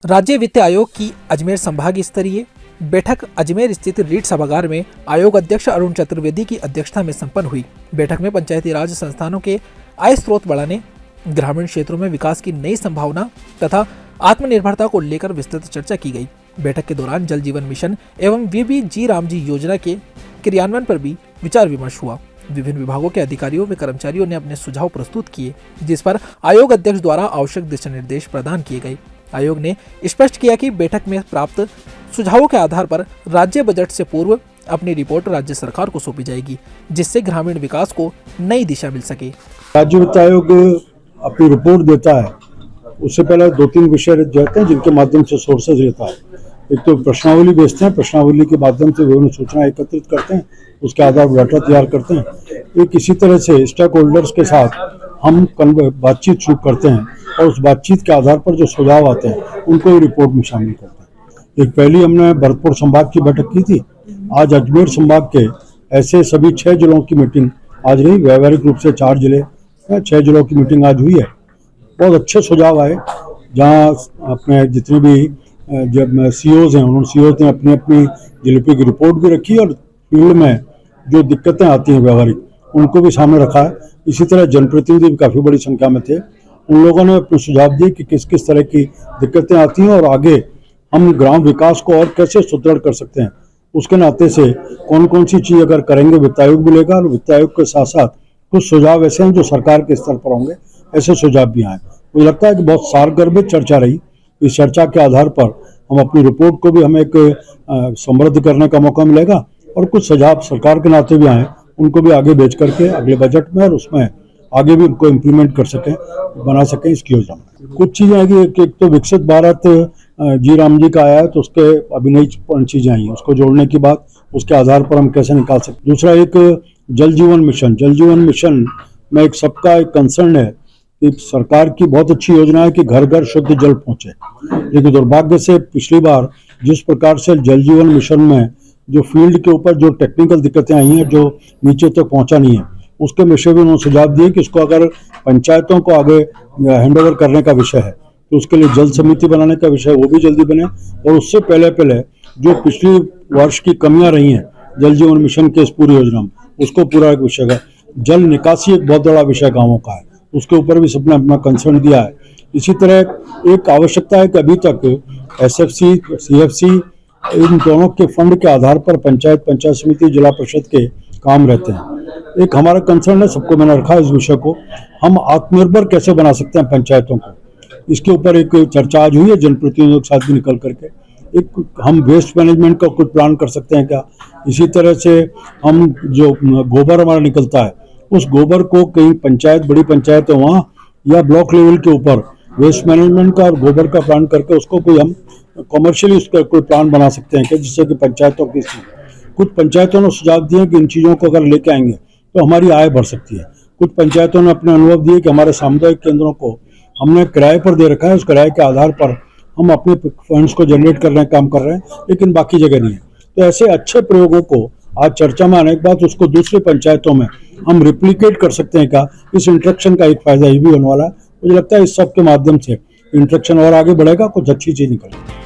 राज्य वित्त आयोग की अजमेर संभाग स्तरीय बैठक अजमेर स्थित रीट सभागार में आयोग अध्यक्ष अरुण चतुर्वेदी की अध्यक्षता में संपन्न हुई। बैठक में पंचायती राज संस्थानों के आय स्रोत बढ़ाने, ग्रामीण क्षेत्रों में विकास की नई संभावना तथा आत्मनिर्भरता को लेकर विस्तृत चर्चा की गई। बैठक के दौरान जल जीवन मिशन एवं वीबी रामजी योजना के क्रियान्वयन पर भी विचार विमर्श हुआ। विभिन्न विभागों के अधिकारियों व कर्मचारियों ने अपने सुझाव प्रस्तुत किए, जिस पर आयोग अध्यक्ष द्वारा आवश्यक दिशा निर्देश प्रदान किए गए। आयोग ने स्पष्ट किया कि बैठक में प्राप्त सुझावों के आधार पर राज्य बजट से पूर्व अपनी रिपोर्ट राज्य सरकार को सौंपी जाएगी, जिससे ग्रामीण विकास को नई दिशा मिल सके। राज्य वित्त आयोग अपनी रिपोर्ट देता है, उससे पहले 2-3 विषय रहते हैं जिनके माध्यम से सोर्सेज लेता है। एक तो प्रश्नावली भेजते हैं, प्रश्नावली के माध्यम से विभिन्न सूचना एकत्रित करते हैं, उसके आधार पर डाटा तैयार करते हैं। एक इसी तरह से स्टेक होल्डर्स के साथ हम बातचीत शुरू करते हैं और उस बातचीत के आधार पर जो सुझाव आते हैं उनको रिपोर्ट में शामिल करते हैं। एक पहली हमने भरतपुर संभाग की बैठक की थी। आज अजमेर संभाग के ऐसे सभी 6 जिलों की मीटिंग आज रही। व्यावहारिक रूप से 4 जिले 6 जिलों की मीटिंग आज हुई है। बहुत अच्छे सुझाव आए, जहाँ अपने जितने भी जब सीओज हैं उन्होंने सीओज ने अपनी अपनी जिले की रिपोर्ट भी रखी और फील्ड में जो दिक्कतें आती हैं व्यावहारिक उनको भी सामने रखा है। इसी तरह जनप्रतिनिधि भी काफ़ी बड़ी संख्या में थे। उन लोगों ने अपने सुझाव दिए कि किस किस तरह की दिक्कतें आती हैं और आगे हम ग्राम विकास को और कैसे सुदृढ़ कर सकते हैं। उसके नाते से कौन कौन सी चीज़ अगर करेंगे वित्त आयोग भी लेगा, और वित्त आयोग के साथ साथ कुछ सुझाव ऐसे हैं जो सरकार के स्तर पर होंगे, ऐसे सुझाव भी आए। मुझे लगता है कि बहुत सारगर्भित चर्चा रही। इस चर्चा के आधार पर हम अपनी रिपोर्ट को भी हमें एक समृद्ध करने का मौका मिलेगा और कुछ सुझाव सरकार के नाते भी आए, उनको भी आगे भेज करके अगले बजट में और उसमें आगे भी उनको इम्प्लीमेंट कर सकें, बना सकें इसकी योजना में। कुछ चीज़ें आएगी, एक तो विकसित भारत जी राम जी का आया है तो उसके अभी नई चीज़ें आई हैं, उसको जोड़ने के बाद उसके आधार पर हम कैसे निकाल सकते। दूसरा एक जल जीवन मिशन। जल जीवन मिशन में एक सबका एक कंसर्न है कि सरकार की बहुत अच्छी योजना है कि घर घर शुद्ध जल पहुँचे, लेकिन दुर्भाग्य से पिछली बार जिस प्रकार से जल जीवन मिशन में जो फील्ड के ऊपर जो टेक्निकल दिक्कतें आई हैं, जो नीचे तक पहुंचा नहीं है, उसके विषय में उन्होंने सुझाव दिए कि इसको अगर पंचायतों को आगे हैंडओवर करने का विषय है तो उसके लिए जल समिति बनाने का विषय वो भी जल्दी बने। और उससे पहले पहले जो पिछली वर्ष की कमियां रही हैं जल जीवन मिशन के इस पूरी योजना में, उसको पूरा एक विषय है। जल निकासी एक बहुत बड़ा विषय गाँवों का है, उसके ऊपर भी सबने अपना कंसर्न दिया है। इसी तरह एक आवश्यकता है कि अभी तक SFC, CFC इन दोनों के फंड के आधार पर पंचायत समिति, जिला परिषद के काम रहते हैं। एक हमारा कंसर्न है, सबको मैंने रखा है इस विषय को, हम आत्मनिर्भर कैसे बना सकते हैं पंचायतों को। इसके ऊपर एक चर्चा आज हुई है जनप्रतिनिधियों के साथ भी निकल करके। एक हम वेस्ट मैनेजमेंट का कुछ प्लान कर सकते हैं क्या। इसी तरह से हम जो गोबर हमारा निकलता है उस गोबर को कहीं पंचायत, बड़ी पंचायत है वहाँ या ब्लॉक लेवल के ऊपर वेस्ट मैनेजमेंट का और गोबर का प्लान करके उसको कोई हम कमर्शियली उसका कोई प्लान बना सकते हैं क्या, जिससे कि पंचायतों की कुछ पंचायतों ने सुझाव दिए कि इन चीज़ों को अगर लेके आएंगे तो हमारी आय बढ़ सकती है। कुछ पंचायतों ने अपने अनुभव दिए कि हमारे सामुदायिक केंद्रों को हमने किराए पर दे रखा है, उस किराए के आधार पर हम अपने फंड्स को जनरेट करने का काम कर रहे हैं, लेकिन बाकी जगह नहीं है। तो ऐसे अच्छे प्रयोगों को आज चर्चा में आने के बाद उसको दूसरी पंचायतों में हम रिप्लिकेट कर सकते हैं क्या। इस इंट्रैक्शन का एक फायदा ये भी होने वाला है। मुझे लगता है इस सब के माध्यम से इंट्रैक्शन और आगे बढ़ेगा, कुछ अच्छी चीज़ निकलेगी।